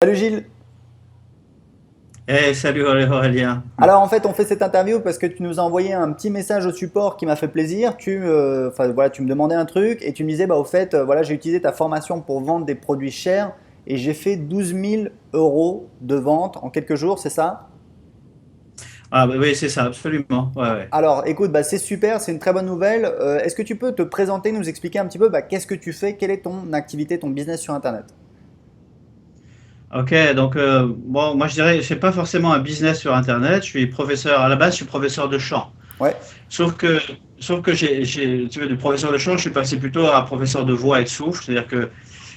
Salut Gilles. Salut Aurélien. Alors en fait, on fait cette interview parce que tu nous as envoyé un petit message au support qui m'a fait plaisir. Enfin voilà, tu me demandais un truc et tu me disais bah au fait, voilà, j'ai utilisé ta formation pour vendre des produits chers et j'ai fait 12 000 euros de vente en quelques jours, c'est ça? Ah bah oui, c'est ça, absolument. Ouais, ouais. Alors écoute, bah, c'est super, c'est une très bonne nouvelle. Est-ce que tu peux te présenter, nous expliquer un petit peu bah, qu'est-ce que tu fais, quelle est ton activité, ton business sur Internet? Ok, donc bon, moi je dirais, je pas forcément un business sur Internet. Je suis professeur, à la base, je suis professeur de chant. Ouais, Sauf que, sauf que tu veux, du professeur de chant, je suis passé plutôt à professeur de voix et de souffle. C'est-à-dire que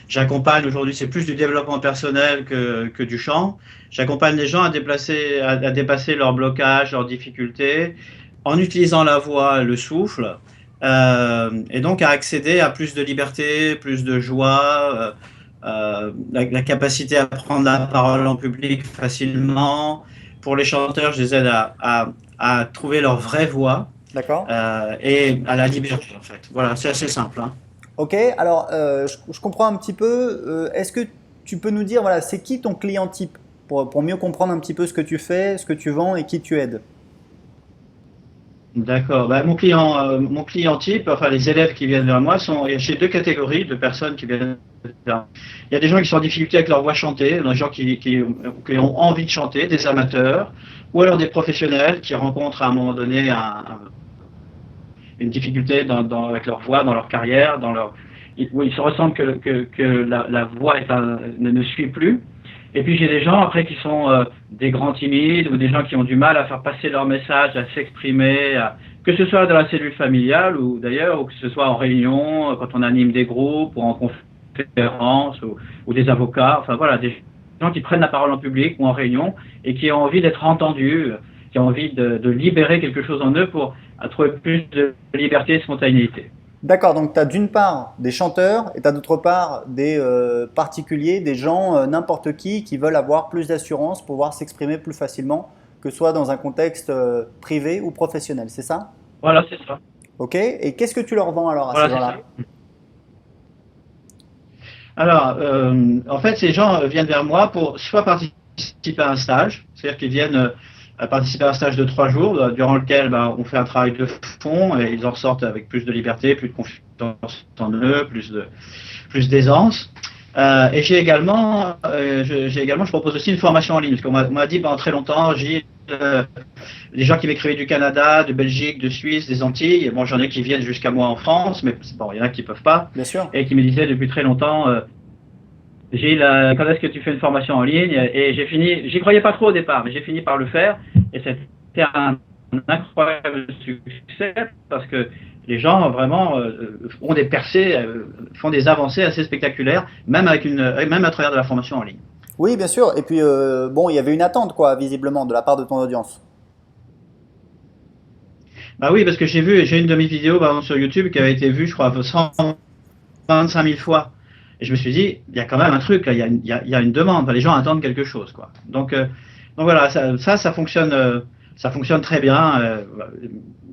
j'accompagne aujourd'hui, c'est plus du développement personnel que du chant. J'accompagne les gens à dépasser leurs blocages, leurs difficultés, en utilisant la voix et le souffle, et donc à accéder à plus de liberté, plus de joie, la capacité à prendre la parole en public facilement. Pour les chanteurs, je les aide à trouver leur vraie voix d'accord. et à la liberté, en fait. Voilà, c'est assez simple, hein. Ok, alors je comprends un petit peu. Est-ce que tu peux nous dire, voilà, c'est qui ton client type pour mieux comprendre un petit peu ce que tu fais, ce que tu vends et qui tu aides? D'accord. Bah, mon client type, enfin les élèves qui viennent vers moi sont, j'ai deux catégories de personnes qui viennent vers moi. Il y a des gens qui sont en difficulté avec leur voix chantée, des gens qui ont envie de chanter, des amateurs, ou alors des professionnels qui rencontrent à un moment donné une difficulté avec leur voix, dans leur carrière, où il se ressemble que la voix ne suit plus. Et puis j'ai des gens après qui sont des grands timides ou des gens qui ont du mal à faire passer leur message, à s'exprimer, que ce soit dans la cellule familiale ou d'ailleurs, ou que ce soit en réunion, quand on anime des groupes ou en conférence ou des avocats. Enfin voilà, des gens qui prennent la parole en public ou en réunion et qui ont envie d'être entendus, qui ont envie de libérer quelque chose en eux pour trouver plus de liberté et de spontanéité. D'accord, donc tu as d'une part des chanteurs et tu as d'autre part des particuliers, des gens, n'importe qui veulent avoir plus d'assurance, pouvoir s'exprimer plus facilement, que ce soit dans un contexte privé ou professionnel, c'est ça? Voilà, c'est ça. Ok, et qu'est-ce que tu leur vends alors à ces Voilà, c'est gens-là? ça. Alors, en fait, ces gens viennent vers moi pour soit participer à un stage, c'est-à-dire qu'ils viennent participer à un stage de 3 jours, durant lequel ben, on fait un travail de fond et ils en sortent avec plus de liberté, plus de confiance en eux, plus d'aisance. Et je propose aussi une formation en ligne, parce qu'on m'a dit pendant très longtemps, j'ai des gens qui m'écrivaient du Canada, de Belgique, de Suisse, des Antilles. Bon, j'en ai qui viennent jusqu'à moi en France, mais bon, il y en a qui peuvent pas, Bien sûr. et qui me disaient depuis très longtemps, Gilles, quand est-ce que tu fais une formation en ligne? Et j'y croyais pas trop au départ, mais j'ai fini par le faire, et c'était un incroyable succès parce que les gens vraiment ont des percées, font des avancées assez spectaculaires, même à travers de la formation en ligne. Oui, bien sûr. Et puis, bon, il y avait une attente, quoi, visiblement, de la part de ton audience. Bah oui, parce que j'ai une de mes vidéos par exemple, sur YouTube qui avait été vue, je crois, 125 000 fois. Et je me suis dit, il y a quand même un truc, là, il y a une demande, les gens attendent quelque chose, quoi. Donc voilà, ça fonctionne très bien.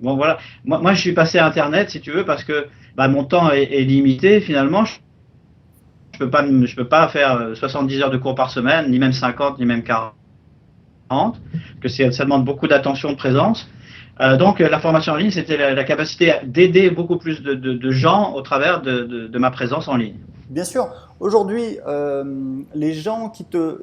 Bon voilà, moi je suis passé à Internet, si tu veux, parce que bah, mon temps est limité finalement. Je peux pas faire 70 heures de cours par semaine, ni même 50, ni même 40, que ça demande beaucoup d'attention, de présence. Donc la formation en ligne, c'était la capacité d'aider beaucoup plus de gens au travers de ma présence en ligne. Bien sûr. Aujourd'hui, les gens qui te...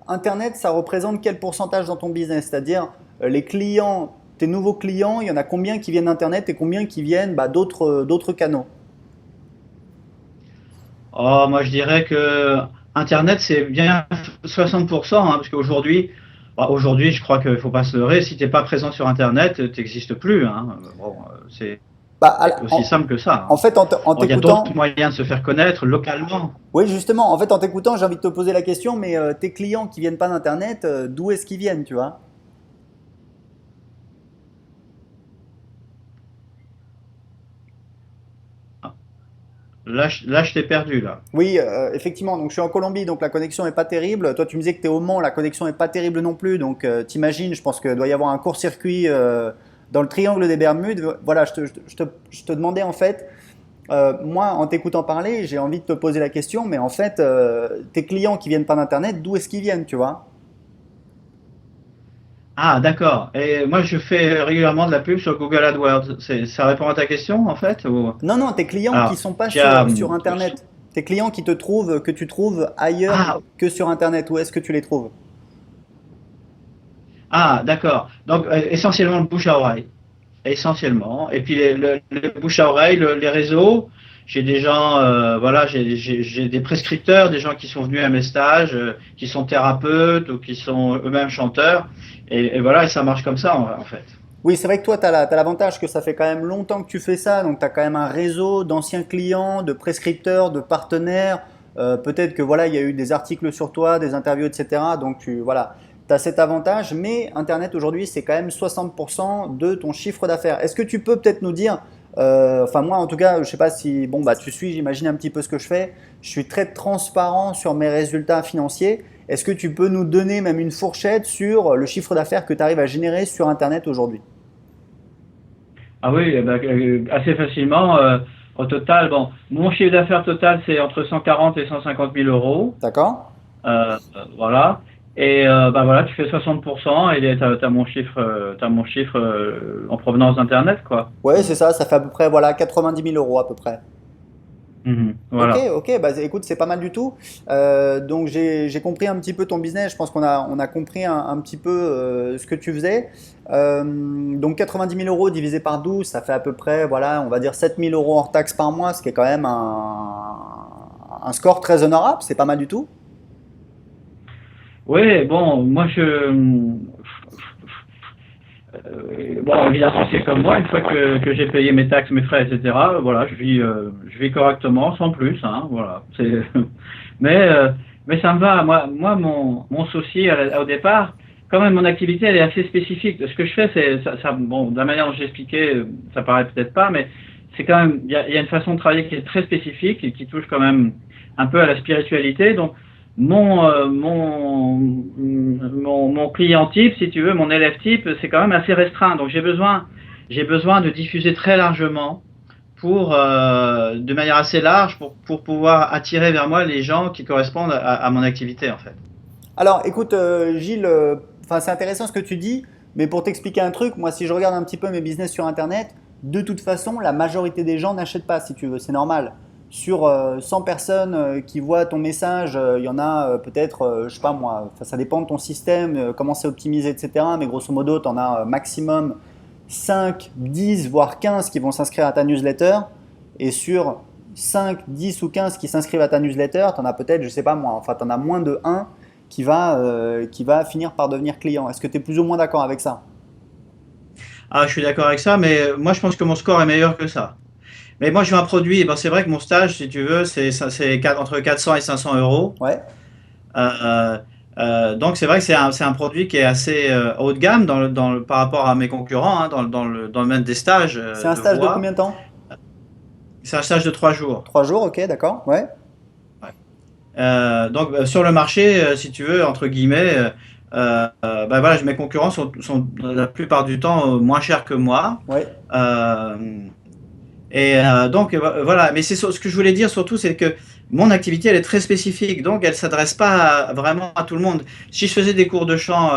Internet, ça représente quel pourcentage dans ton business? C'est-à-dire, les clients, tes nouveaux clients, il y en a combien qui viennent d'Internet et combien qui viennent bah, d'autres canaux? Oh, moi, je dirais que Internet, c'est bien 60%, hein, parce qu'aujourd'hui, aujourd'hui, je crois qu'il ne faut pas se leurrer. Si tu n'es pas présent sur Internet, tu n'existes plus, hein. Bon, c'est Bah, aussi simple que ça, en hein. fait, en Bon, il y a d'autres t'écoutant, moyens de se faire connaître localement. oui, justement, en fait, en t'écoutant, j'ai envie de te poser la question, mais tes clients qui viennent pas d'Internet, d'où est-ce qu'ils viennent, tu vois? Là, je t'ai perdu, là. Oui, effectivement, donc je suis en Colombie, donc la connexion est pas terrible. Toi, tu me disais que tu es au Mans, la connexion est pas terrible non plus. Donc, t'imagines, je pense qu'il doit y avoir un court-circuit dans le triangle des Bermudes. Voilà, je te demandais en fait, Moi, en t'écoutant parler, j'ai envie de te poser la question, mais en fait, tes clients qui viennent pas d'Internet, d'où est-ce qu'ils viennent, tu vois? Ah, d'accord. Et moi, je fais régulièrement de la pub sur Google AdWords. Ça répond à ta question, en fait, ou... Non, non, tes clients qui Alors, sont pas il y a... sur Internet. Tes clients qui te trouvent, que tu trouves ailleurs Ah, que sur Internet, où est-ce que tu les trouves? ah, d'accord. Donc, essentiellement le bouche à oreille. Essentiellement. Et puis le bouche à oreille, les réseaux, j'ai des gens, voilà, j'ai des prescripteurs, des gens qui sont venus à mes stages, qui sont thérapeutes ou qui sont eux-mêmes chanteurs. Et voilà, et ça marche comme ça en fait. Oui, c'est vrai que toi, tu as l'avantage que ça fait quand même longtemps que tu fais ça, donc tu as quand même un réseau d'anciens clients, de prescripteurs, de partenaires. Peut-être que voilà, il y a eu des articles sur toi, des interviews, etc. Donc tu voilà, as cet avantage, mais Internet aujourd'hui, c'est quand même 60% de ton chiffre d'affaires. Est-ce que tu peux peut-être nous dire, enfin moi en tout cas, je sais pas si, bon bah tu suis, j'imagine un petit peu ce que je fais. Je suis très transparent sur mes résultats financiers. Est-ce que tu peux nous donner même une fourchette sur le chiffre d'affaires que tu arrives à générer sur Internet aujourd'hui? Ah oui, eh ben, assez facilement. Au total, bon, mon chiffre d'affaires total, c'est entre 140 et 150 000 euros. D'accord? Voilà. Et bah voilà, tu fais 60% et t'as mon chiffre en provenance d'Internet, quoi. Ouais, c'est ça, ça fait à peu près voilà, 90 000 euros à peu près. Mhm, Ok, voilà. ok, bah écoute, c'est pas mal du tout. Donc j'ai compris un petit peu ton business, je pense qu'on a compris un petit peu ce que tu faisais. Donc 90 000 euros divisé par 12, ça fait à peu près, voilà, on va dire 7 000 euros hors taxe par mois, ce qui est quand même un score très honorable, c'est pas mal du tout. Oui, bon, bon, évidemment, c'est comme moi, une fois que j'ai payé mes taxes, mes frais, etc., voilà, je vis correctement, sans plus, hein, voilà. Mais, euh, mais ça me va. Mon souci au départ, quand même, mon activité, elle est assez spécifique. Ce que je fais, bon, de la manière dont j'ai expliqué, ça paraît peut-être pas, mais c'est quand même, il y a une façon de travailler qui est très spécifique et qui touche quand même un peu à la spiritualité. Donc, mon client type, si tu veux, mon élève type, c'est quand même assez restreint. Donc j'ai besoin de diffuser très largement de manière assez large pour pouvoir attirer vers moi les gens qui correspondent à mon activité en fait. Alors, écoute, Gilles, enfin, c'est intéressant ce que tu dis, mais pour t'expliquer un truc, moi, si je regarde un petit peu mes business sur Internet, de toute façon, la majorité des gens n'achètent pas, si tu veux, c'est normal. Sur 100 personnes qui voient ton message, il y en a peut-être, je sais pas moi, enfin, ça dépend de ton système, comment c'est optimisé, etc. Mais grosso modo, tu en as maximum 5, 10, voire 15 qui vont s'inscrire à ta newsletter. Et sur 5, 10 ou 15 qui s'inscrivent à ta newsletter, tu en as peut-être, je sais pas moi, enfin, tu en as moins de un qui va finir par devenir client. Est-ce que tu es plus ou moins d'accord avec ça? Ah, je suis d'accord avec ça, mais moi je pense que mon score est meilleur que ça. Mais moi je vends un produit, et ben, c'est vrai que mon stage, si tu veux, entre 400 et 500 euros. Ouais. Euh, donc c'est vrai que c'est un produit qui est assez haut de gamme par rapport à mes concurrents hein, dans le domaine des stages C'est un de stage de voix. combien de temps? C'est un stage de 3 jours. 3 jours, ok, d'accord. Ouais. Ouais. Donc sur le marché, si tu veux, entre guillemets, bah, voilà, mes concurrents sont la plupart du temps moins chers que moi. Ouais. Euh, donc voilà, mais ce que je voulais dire surtout, c'est que mon activité, elle est très spécifique, donc elle s'adresse pas vraiment à tout le monde. Si je faisais des cours de chant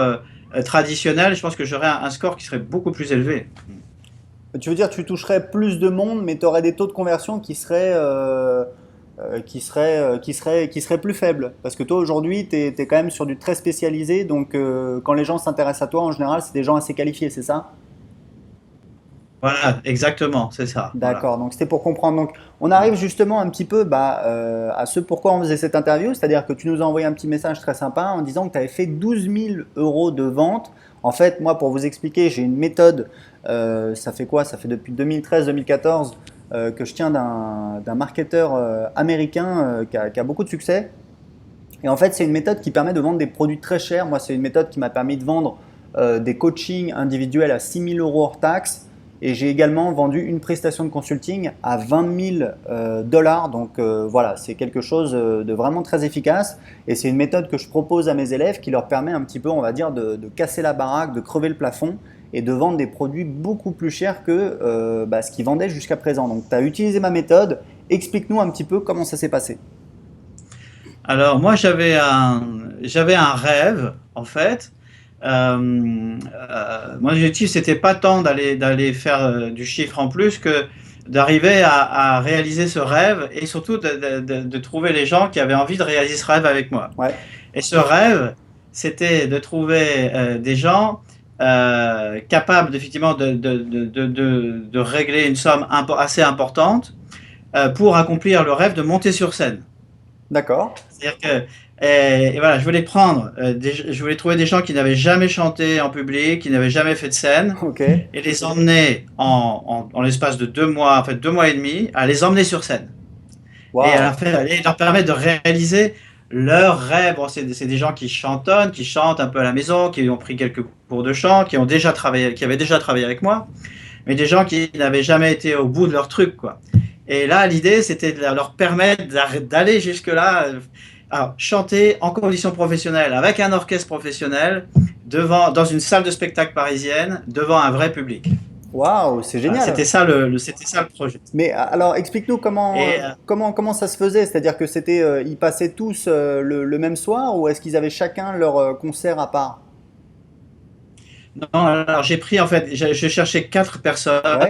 traditionnels, je pense que j'aurais un score qui serait beaucoup plus élevé. Tu veux dire, tu toucherais plus de monde, mais tu aurais des taux de conversion qui seraient plus faibles. Parce que toi, aujourd'hui, tu es quand même sur du très spécialisé. Donc, quand les gens s'intéressent à toi, en général, c'est des gens assez qualifiés, c'est ça? Voilà, exactement, c'est ça. Voilà. D'accord, donc c'était pour comprendre. Donc, on arrive justement un petit peu à ce pourquoi on faisait cette interview, c'est-à-dire que tu nous as envoyé un petit message très sympa en disant que tu avais fait 12 000 euros de vente. En fait, moi, pour vous expliquer, j'ai une méthode, ça fait quoi? Ça fait depuis 2013-2014 que je tiens d'un marketeur américain qui a beaucoup de succès. Et en fait, c'est une méthode qui permet de vendre des produits très chers. Moi, c'est une méthode qui m'a permis de vendre des coachings individuels à 6 000 euros hors taxe. Et j'ai également vendu une prestation de consulting à 20 000 dollars. Donc voilà, c'est quelque chose de vraiment très efficace. Et c'est une méthode que je propose à mes élèves qui leur permet un petit peu, on va dire, de casser la baraque, de crever le plafond et de vendre des produits beaucoup plus chers que ce qu'ils vendaient jusqu'à présent. Donc tu as utilisé ma méthode, explique-nous un petit peu comment ça s'est passé. Alors moi j'avais un rêve en fait. Mon objectif c'était pas tant d'aller faire du chiffre en plus que d'arriver à réaliser ce rêve et surtout de trouver les gens qui avaient envie de réaliser ce rêve avec moi. Ouais, Et ce rêve c'était de trouver des gens capables effectivement de régler une somme assez importante pour accomplir le rêve de monter sur scène. d'accord. C'est-à-dire que et voilà, je voulais trouver des gens qui n'avaient jamais chanté en public, qui n'avaient jamais fait de scène, Ok. et les emmener en l'espace de 2 mois, en fait 2 mois et demi, à les emmener sur scène et Waouh. et leur permettre de réaliser leur rêve. Bon, c'est des gens qui chantonnent, qui chantent un peu à la maison, qui ont pris quelques cours de chant, qui avaient déjà travaillé avec moi, mais des gens qui n'avaient jamais été au bout de leur truc, quoi. Et là, l'idée, c'était de leur permettre d'aller jusque-là. Alors, chanter en conditions professionnelles, avec un orchestre professionnel, dans une salle de spectacle parisienne, devant un vrai public. Waouh, c'est Voilà, génial. c'était ça le projet. Mais alors, explique-nous Et comment ça se faisait. C'est-à-dire que ils passaient tous le même soir ou est-ce qu'ils avaient chacun leur concert à part? non, alors j'ai pris en fait, je cherchais 4 personnes Ouais,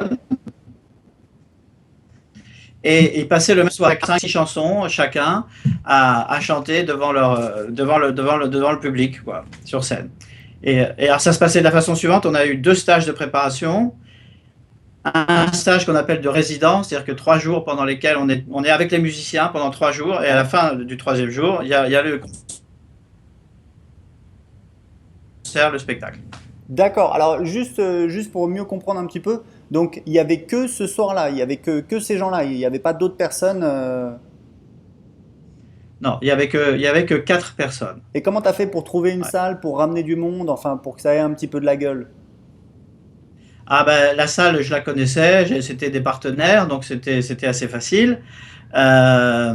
et ils passaient le même soir avec 5-6 chansons chacun à chanter devant le public, quoi, sur scène. Et alors ça se passait de la façon suivante, on a eu 2 stages de préparation, un stage qu'on appelle de résidence, c'est-à-dire que 3 jours pendant lesquels on est avec les musiciens pendant 3 jours, et à la ouais. fin du troisième jour, il y a le concert, le spectacle. D'accord. Alors, juste pour mieux comprendre un petit peu, donc il y avait que ce soir-là, il y avait que ces gens-là, il n'y avait pas d'autres personnes. Non, il y avait que 4 personnes. Et comment tu as fait pour trouver une Ouais. salle, pour ramener du monde, enfin pour que ça ait un petit peu de la gueule? Ah ben la salle, je la connaissais, c'était des partenaires, donc c'était assez facile. Euh,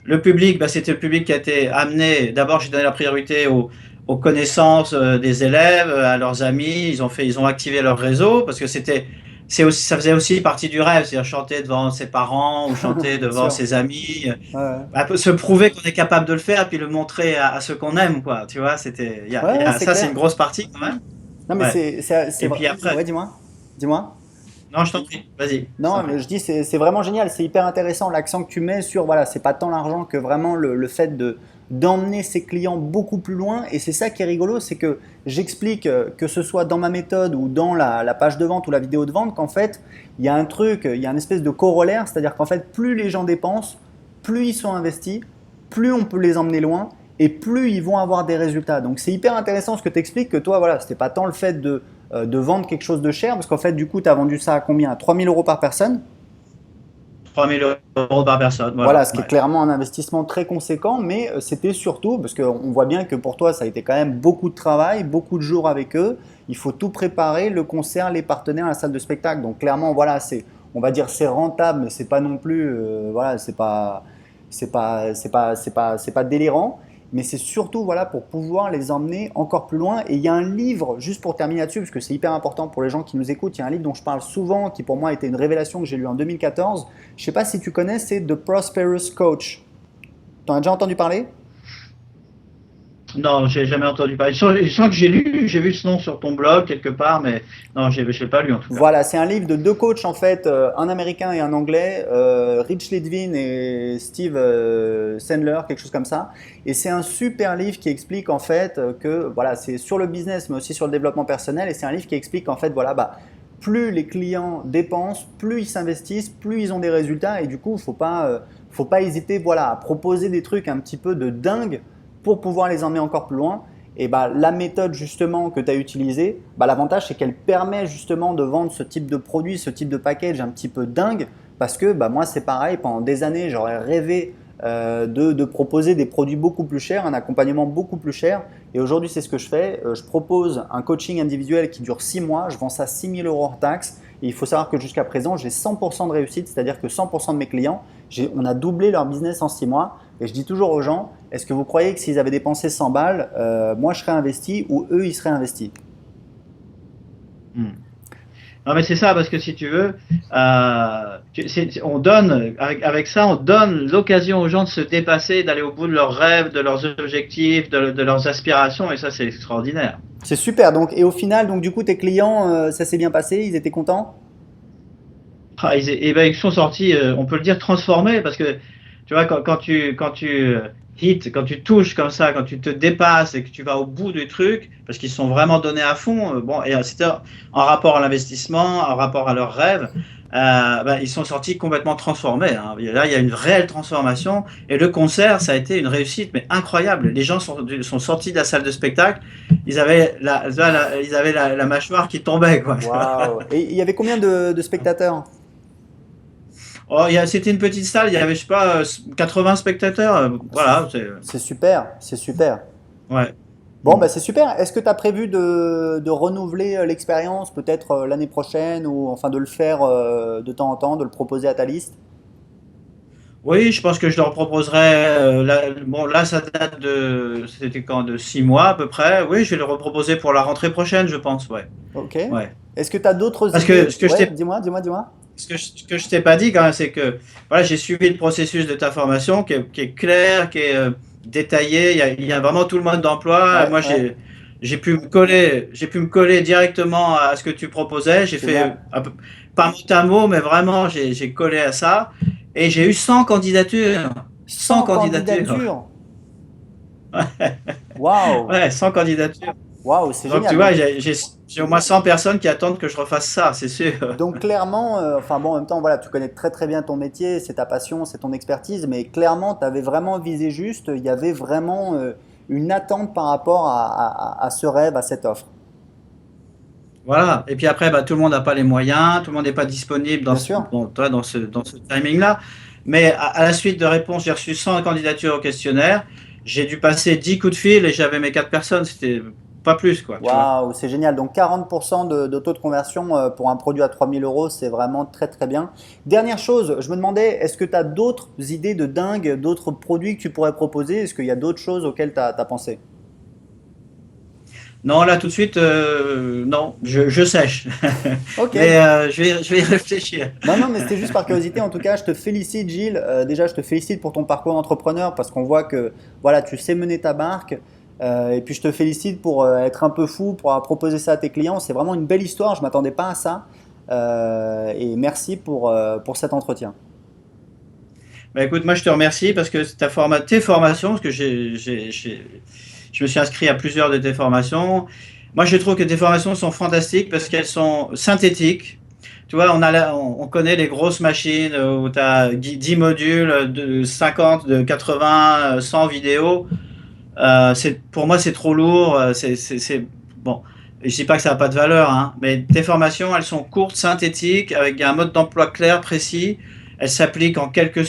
le public, ben, c'était le public qui a été amené. D'abord, j'ai donné la priorité aux connaissances des élèves, à leurs amis. Ils ont activé leur réseau parce que ça faisait aussi partie du rêve, c'est-à-dire chanter devant ses parents ou chanter Bien devant sûr. ses amis, Ouais, se prouver qu'on est capable de le faire, puis le montrer à ceux qu'on aime, quoi. Tu vois, ouais, ouais, c'est ça, c'est clair. une grosse partie quand même. Non, mais Ouais. c'est Et vrai. puis après, Ouais, dis-moi. Dis-moi. non, je t'en prie, vas-y, je Non, t'en prie. mais je dis c'est vraiment génial, c'est hyper intéressant l'accent que tu mets sur voilà, c'est pas tant l'argent que vraiment le fait de d'emmener ses clients beaucoup plus loin et c'est ça qui est rigolo, c'est que j'explique que ce soit dans ma méthode ou dans la page de vente ou la vidéo de vente qu'en fait, il y a un truc, il y a une espèce de corollaire, c'est-à-dire qu'en fait, plus les gens dépensent, plus ils sont investis, plus on peut les emmener loin et plus ils vont avoir des résultats. Donc c'est hyper intéressant ce que tu expliques que toi voilà, c'était pas tant le fait de vendre quelque chose de cher, parce qu'en fait, du coup, tu as vendu ça à combien? À 3 000 € par personne? 3 000 € par personne, Voilà, voilà. ce qui est Ouais. clairement un investissement très conséquent, mais c'était surtout, parce qu'on voit bien que pour toi, ça a été quand même beaucoup de travail, beaucoup de jours avec eux. Il faut tout préparer, le concert, les partenaires, la salle de spectacle. Donc clairement, voilà, on va dire, c'est rentable, mais c'est pas non plus, voilà, c'est pas délirant. Mais c'est surtout, voilà, pour pouvoir les emmener encore plus loin. Et il y a un livre, juste pour terminer là-dessus, parce que c'est hyper important pour les gens qui nous écoutent, il y a un livre dont je parle souvent, qui pour moi a été une révélation que j'ai lu en 2014. Je ne sais pas si tu connais, c'est The Prosperous Coach. Tu en as déjà entendu parler? Non, j'ai jamais entendu parler. Je sens que j'ai vu ce nom sur ton blog quelque part, mais non, je l'ai pas lu en tout cas. Voilà, c'est un livre de deux coachs en fait, un américain et un anglais, Rich Litvin et Steve Sandler, quelque chose comme ça. Et c'est un super livre qui explique en fait que voilà, c'est sur le business mais aussi sur le développement personnel. Et c'est un livre qui explique en fait voilà, plus les clients dépensent, plus ils s'investissent, plus ils ont des résultats. Et du coup, faut pas hésiter voilà, à proposer des trucs un petit peu de dingue pour pouvoir les emmener encore plus loin. Et la méthode justement que tu as utilisée, l'avantage c'est qu'elle permet justement de vendre ce type de produit, ce type de package un petit peu dingue parce que moi c'est pareil, pendant des années j'aurais rêvé de proposer des produits beaucoup plus chers, un accompagnement beaucoup plus cher et aujourd'hui c'est ce que je fais, je propose un coaching individuel qui dure 6 mois, je vends ça 6 000 € hors taxe et il faut savoir que jusqu'à présent j'ai 100% de réussite, c'est-à-dire que 100% de mes clients, on a doublé leur business en 6 mois et je dis toujours aux gens, est-ce que vous croyez que s'ils avaient dépensé 100 balles, moi je serais investi ou eux ils seraient investis? Hmm. Non, mais c'est ça, parce que si tu veux, on donne, avec ça, on donne l'occasion aux gens de se dépasser, d'aller au bout de leurs rêves, de leurs objectifs, de leurs aspirations, et ça, c'est extraordinaire. C'est super. Donc, et au final, donc du coup, tes clients, ça s'est bien passé, ils étaient contents? Ah, et ben, ils sont sortis, on peut le dire, transformés, parce que, tu vois, quand tu hits, quand tu touches comme ça, quand tu te dépasses et que tu vas au bout du truc, parce qu'ils sont vraiment donnés à fond, bon, et c'était en rapport à l'investissement, en rapport à leurs rêves, ben, ils sont sortis complètement transformés, hein. Là, il y a une réelle transformation, et le concert, ça a été une réussite, mais incroyable. Les gens sont sortis de la salle de spectacle, ils avaient la mâchoire qui tombait, quoi. Waouh. Et il y avait combien de spectateurs? Oh, c'était une petite salle, il y avait, je sais pas, 80 spectateurs. C'est Voilà, c'est super, c'est super. ouais. Bon, Mm. bah c'est super. Est-ce que tu as prévu de renouveler l'expérience peut-être l'année prochaine ou enfin de le faire de temps en temps, de le proposer à ta liste? Oui, je pense que je leur proposerai. Bon, là, ça date de. C'était quand? De 6 mois à peu près. Oui, je vais le reproposer pour la rentrée prochaine, je pense. Ouais. Ok. Ouais. Est-ce que tu as d'autres Parce que idées? Ouais, dis-moi, dis-moi, dis-moi. ce que je t'ai pas dit quand même, c'est que voilà, j'ai suivi le processus de ta formation qui est clair, qui est détaillé. Il y a vraiment tout le mode d'emploi. Ouais, Moi, ouais, j'ai pu me coller directement à ce que tu proposais. J'ai fait génial. pas mot à mot, mais vraiment, j'ai collé à ça. Et j'ai eu 100 candidatures. 100 100 candidatures. candidatures. Waouh, Ouais, 100 candidatures. waouh, c'est Donc, génial. tu vois, j'ai au moins 100 personnes qui attendent que je refasse ça, c'est sûr. Donc clairement, enfin bon, en même temps, voilà, tu connais très très bien ton métier, c'est ta passion, c'est ton expertise, mais clairement, tu avais vraiment visé juste, il y avait vraiment une attente par rapport à ce rêve, à cette offre. Voilà. Et puis après, bah, tout le monde n'a pas les moyens, tout le monde n'est pas disponible Bien sûr. dans ce timing-là. Mais à la suite de réponses, j'ai reçu 100 candidatures au questionnaire. J'ai dû passer 10 coups de fil et j'avais mes 4 personnes. C'était pas plus, quoi, tu vois. Waouh, c'est génial. Donc 40% de taux de conversion pour un produit à 3 000 euros, c'est vraiment très très bien. Dernière chose, je me demandais, est-ce que tu as d'autres idées de dingue, d'autres produits que tu pourrais proposer? Est-ce qu'il y a d'autres choses auxquelles tu as pensé? Non, là, tout de suite, non, je sèche. Ok. Mais je vais y réfléchir. Non, non, mais c'était juste par curiosité. En tout cas, je te félicite, Gilles. Déjà, je te félicite pour ton parcours d'entrepreneur parce qu'on voit que voilà, tu sais mener ta barque. Et puis, je te félicite pour être un peu fou, pour avoir proposé ça à tes clients. C'est vraiment une belle histoire. Je ne m'attendais pas à ça. Et merci pour cet entretien. Bah, écoute, moi, je te remercie parce que tes formations, parce que je me suis inscrit à plusieurs de tes formations. Moi, je trouve que tes formations sont fantastiques parce qu'elles sont synthétiques. Tu vois, on connaît les grosses machines où tu as 10 modules de 50, de 80, 100 vidéos. Pour moi, c'est trop lourd. Bon, je dis pas que ça n'a pas de valeur, hein, mais tes formations, elles sont courtes, synthétiques, avec un mode d'emploi clair, précis. Elles s'appliquent en quelques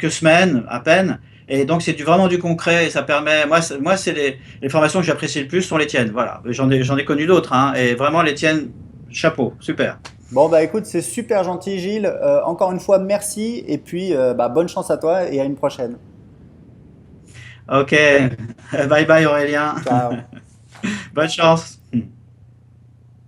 semaines à peine. Et donc, c'est vraiment du concret et ça permet. Moi c'est les formations que j'apprécie le plus sont les tiennes. Voilà. J'en ai connu d'autres, hein, et vraiment les tiennes, chapeau, super. Bon, bah écoute, c'est super gentil, Gilles. Encore une fois, merci. Et puis, bah, bonne chance à toi et à une prochaine. Ok, bye bye Aurélien. Ciao. Bonne chance.